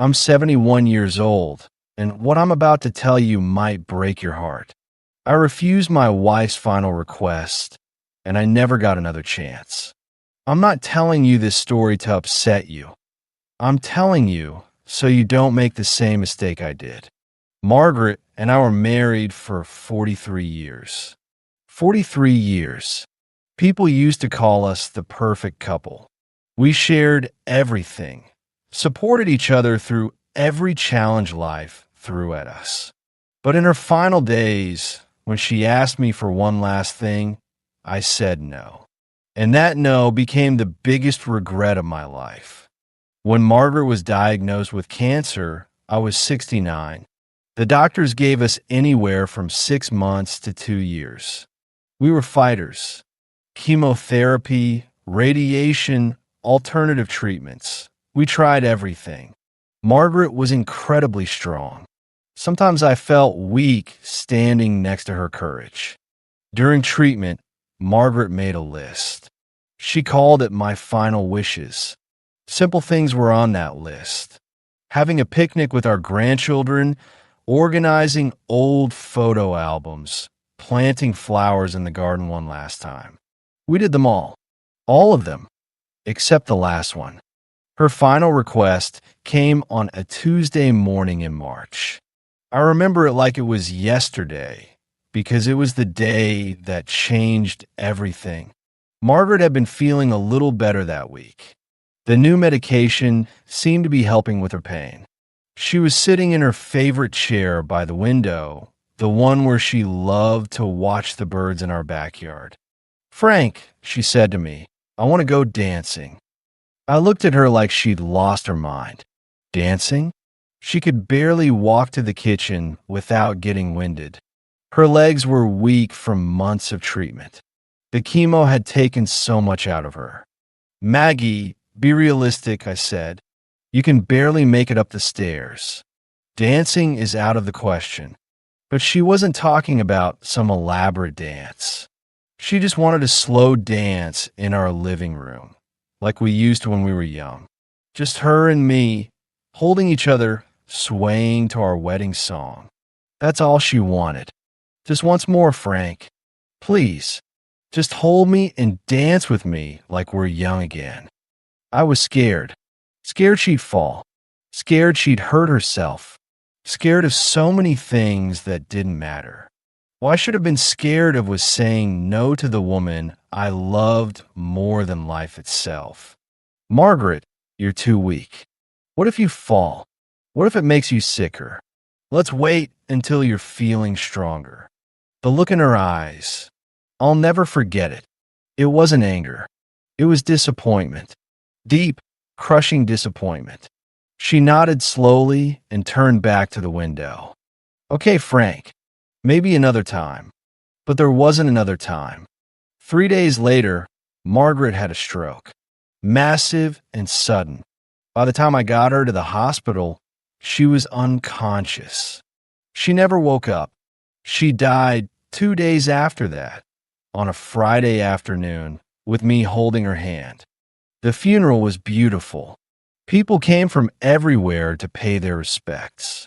I'm 71 years old, and what I'm about to tell you might break your heart. I refused my wife's final request, and I never got another chance. I'm not telling you this story to upset you. I'm telling you so you don't make the same mistake I did. Margaret and I were married for 43 years. 43 years. People used to call us the perfect couple. We shared everything, supported each other through every challenge life threw at us. But in her final days, when she asked me for one last thing, I said no. And that no became the biggest regret of my life. When Margaret was diagnosed with cancer, I was 69. The doctors gave us anywhere from 6 months to 2 years. We were fighters. Chemotherapy, radiation, alternative treatments. We tried everything. Margaret was incredibly strong. Sometimes I felt weak standing next to her courage. During treatment, Margaret made a list. She called it my final wishes. Simple things were on that list. Having a picnic with our grandchildren, organizing old photo albums, planting flowers in the garden one last time. We did them all of them, except the last one. Her final request came on a Tuesday morning in March. I remember it like it was yesterday because it was the day that changed everything. Margaret had been feeling a little better that week. The new medication seemed to be helping with her pain. She was sitting in her favorite chair by the window, the one where she loved to watch the birds in our backyard. "Frank," she said to me, "I want to go dancing." I looked at her like she'd lost her mind. Dancing? She could barely walk to the kitchen without getting winded. Her legs were weak from months of treatment. The chemo had taken so much out of her. "Maggie, be realistic," I said. "You can barely make it up the stairs. Dancing is out of the question." But she wasn't talking about some elaborate dance. She just wanted a slow dance in our living room, like we used to when we were young. Just her and me, holding each other, swaying to our wedding song. That's all she wanted. "Just once more, Frank. Please, just hold me and dance with me like we're young again." I was scared. Scared she'd fall. Scared she'd hurt herself. Scared of so many things that didn't matter. What I should have been scared of was saying no to the woman I loved more than life itself. "Margaret, you're too weak. What if you fall? What if it makes you sicker? Let's wait until you're feeling stronger." The look in her eyes, I'll never forget it. It wasn't anger. It was disappointment. Deep, crushing disappointment. She nodded slowly and turned back to the window. "Okay, Frank, maybe another time." But there wasn't another time. 3 days later, Margaret had a stroke. Massive and sudden. By the time I got her to the hospital, she was unconscious. She never woke up. She died 2 days after that, on a Friday afternoon, with me holding her hand. The funeral was beautiful. People came from everywhere to pay their respects.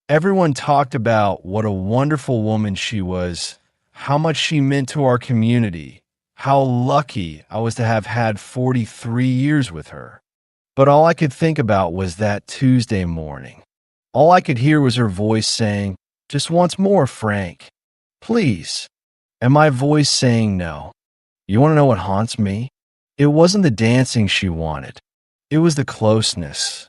Everyone talked about what a wonderful woman she was, how much she meant to our community, how lucky I was to have had 43 years with her. But all I could think about was that Tuesday morning. All I could hear was her voice saying, "Just once more, Frank. Please." And my voice saying no. You want to know what haunts me? It wasn't the dancing she wanted. It was the closeness,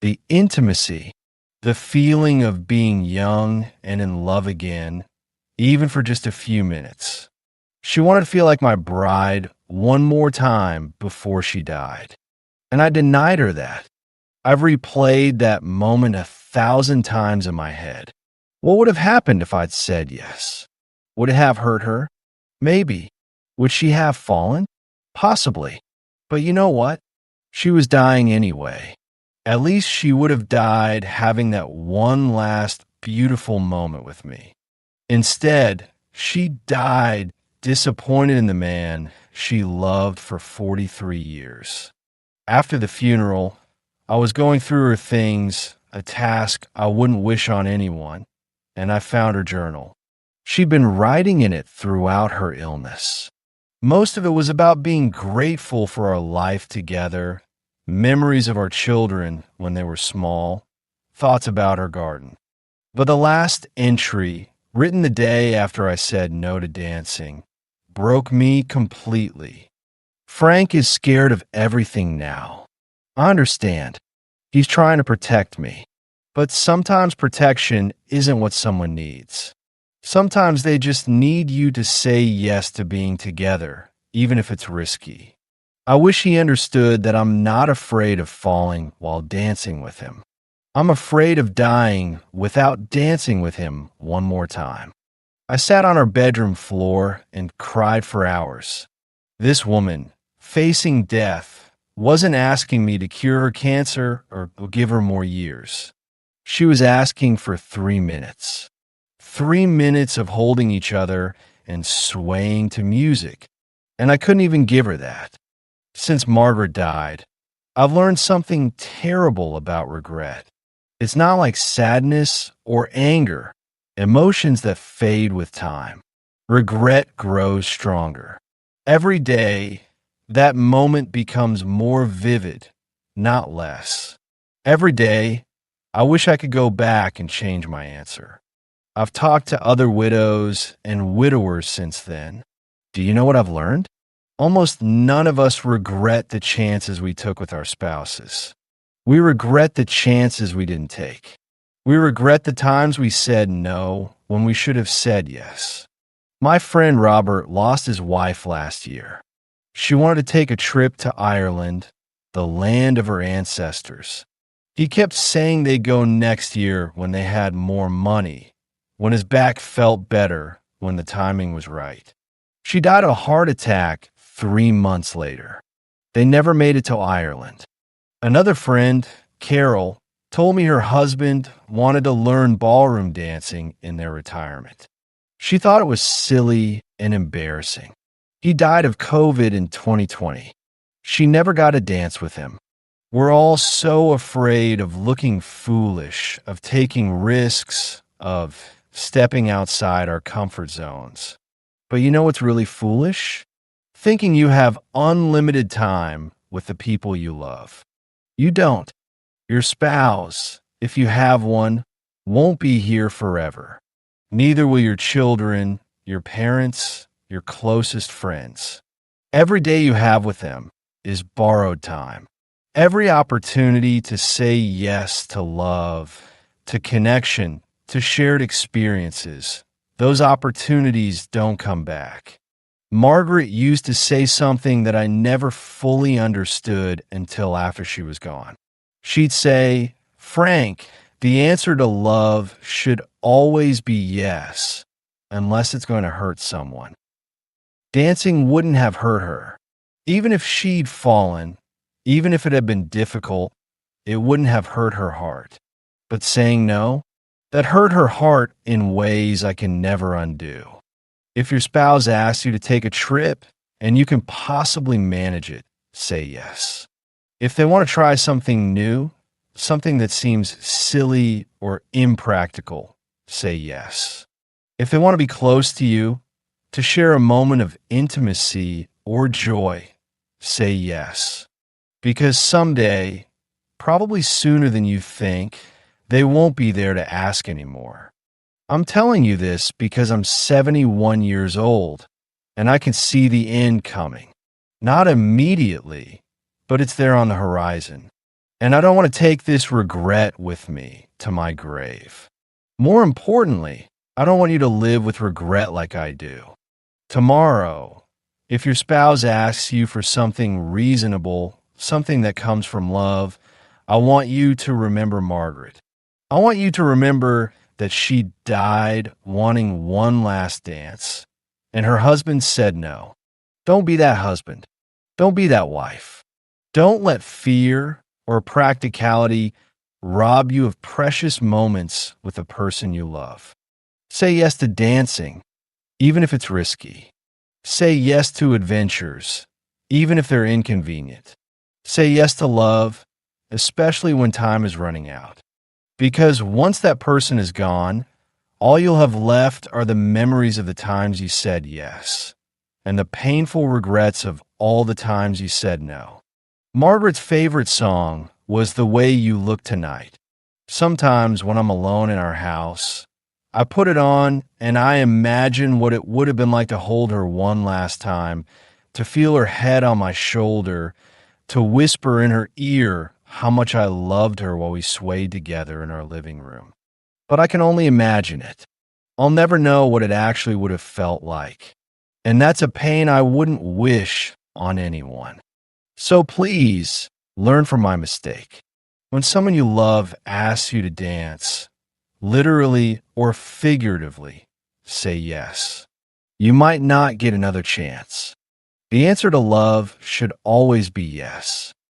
the intimacy, the feeling of being young and in love again, even for just a few minutes. She wanted to feel like my bride one more time before she died. And I denied her that. I've replayed that moment 1,000 times in my head. What would have happened if I'd said yes? Would it have hurt her? Maybe. Would she have fallen? Possibly. But you know what? She was dying anyway. At least she would have died having that one last beautiful moment with me. Instead, she died disappointed in the man she loved for 43 years. After the funeral, I was going through her things a task I wouldn't wish on anyone, and I found her journal. She'd been writing in it throughout her illness. Most of it was about being grateful for our life together, memories of our children when they were small, thoughts about her garden. But the last entry, written the day after I said no to dancing, broke me completely. Frank is scared of everything now. I understand. He's trying to protect me. But sometimes protection isn't what someone needs. Sometimes they just need you to say yes to being together, even if it's risky. I wish he understood that I'm not afraid of falling while dancing with him. I'm afraid of dying without dancing with him one more time. I sat on our bedroom floor and cried for hours. This woman, facing death, wasn't asking me to cure her cancer or give her more years. She was asking for 3 minutes. 3 minutes of holding each other and swaying to music. And I couldn't even give her that. Since Margaret died, I've learned something terrible about regret. It's not like sadness or anger, emotions that fade with time. Regret grows stronger. Every day, that moment becomes more vivid, not less. Every day, I wish I could go back and change my answer. I've talked to other widows and widowers since then. Do you know what I've learned? Almost none of us regret the chances we took with our spouses. We regret the chances we didn't take. We regret the times we said no when we should have said yes. My friend Robert lost his wife last year. She wanted to take a trip to Ireland, the land of her ancestors. He kept saying they'd go next year when they had more money, when his back felt better, when the timing was right. She died of a heart attack 3 months later. They never made it to Ireland. Another friend, Carol, told me her husband wanted to learn ballroom dancing in their retirement. She thought it was silly and embarrassing. He died of COVID in 2020. She never got to dance with him. We're all so afraid of looking foolish, of taking risks, of stepping outside our comfort zones. But you know what's really foolish? Thinking you have unlimited time with the people you love. You don't. Your spouse, if you have one, won't be here forever. Neither will your children, your parents, your closest friends. Every day you have with them is borrowed time. Every opportunity to say yes to love, to connection, to shared experiences, those opportunities don't come back. Margaret used to say something that I never fully understood until after she was gone. She'd say, "Frank, the answer to love should always be yes, unless it's going to hurt someone." Dancing wouldn't have hurt her. Even if she'd fallen, even if it had been difficult, it wouldn't have hurt her heart. But saying no, that hurt her heart in ways I can never undo. If your spouse asks you to take a trip and you can possibly manage it, say yes. If they want to try something new, something that seems silly or impractical, say yes. If they want to be close to you, to share a moment of intimacy or joy, say yes. Because someday, probably sooner than you think, they won't be there to ask anymore. I'm telling you this because I'm 71 years old and I can see the end coming. Not immediately, but it's there on the horizon. And I don't want to take this regret with me to my grave. More importantly, I don't want you to live with regret like I do. Tomorrow, if your spouse asks you for something reasonable, something that comes from love, I want you to remember Margaret. I want you to remember that she died wanting one last dance, and her husband said no. Don't be that husband. Don't be that wife. Don't let fear or practicality rob you of precious moments with the person you love. Say yes to dancing, even if it's risky. Say yes to adventures, even if they're inconvenient. Say yes to love, especially when time is running out. Because once that person is gone, all you'll have left are the memories of the times you said yes and the painful regrets of all the times you said no. Margaret's favorite song was The Way You Look Tonight. Sometimes when I'm alone in our house, I put it on and I imagine what it would have been like to hold her one last time, to feel her head on my shoulder, to whisper in her ear how much I loved her while we swayed together in our living room. But I can only imagine it. I'll never know what it actually would have felt like. And that's a pain I wouldn't wish on anyone. So please, learn from my mistake. When someone you love asks you to dance, literally or figuratively, say yes. You might not get another chance. The answer to love should always be yes.